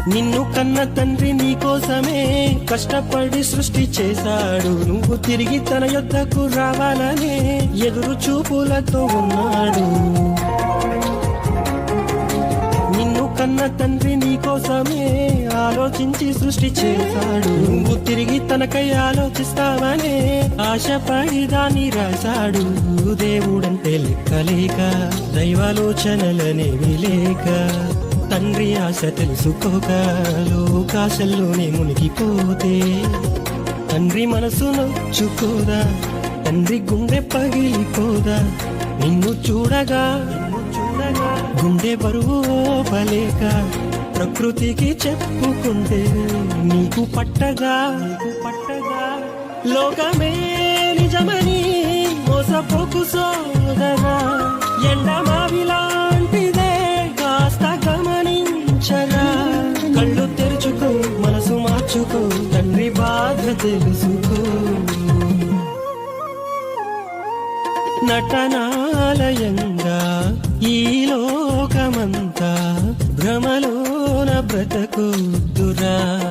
నిన్ను కన్న తండ్రి నీకోసమే కష్టపడి సృష్టి చేశాడు. నువ్వు తిరిగి తన యొద్దకు రావాలనే ఎదురు చూపులతో ఉన్నాడు. నిన్ను కన్న తండ్రి నీకోసమే ఆలోచించి సృష్టి చేశాడు. నువ్వు తిరిగి తనకై ఆలోచిస్తావనే ఆశపడి దాన్ని రాశాడు. దేవుడంటే లెక్కలేక దైవాలోచనలనేవి లేక తండ్రి ఆశ తెలుసుకోక లోకాశల్లోనే మునిగిపోతే తండ్రి మనసు నొచ్చుకోదా, తండ్రి గుండె పగిలిపోదా. నిన్ను చూడగా గుండె బరువు ఓపలేక ప్రకృతికి చెప్పుకుంటే నీకు పట్టగా లోకమే నిజమని మోసపోకు సోదరా. ఎండమావిలాంటిదే కాస్త గమనించరా. కళ్ళు తెరుచుకో, మనసు మార్చుకో, తండ్రి బాధ తెలుసుకో. నటనాలయంగా ఈ లోకమంతా భ్రమలోన బ్రతకుదురా.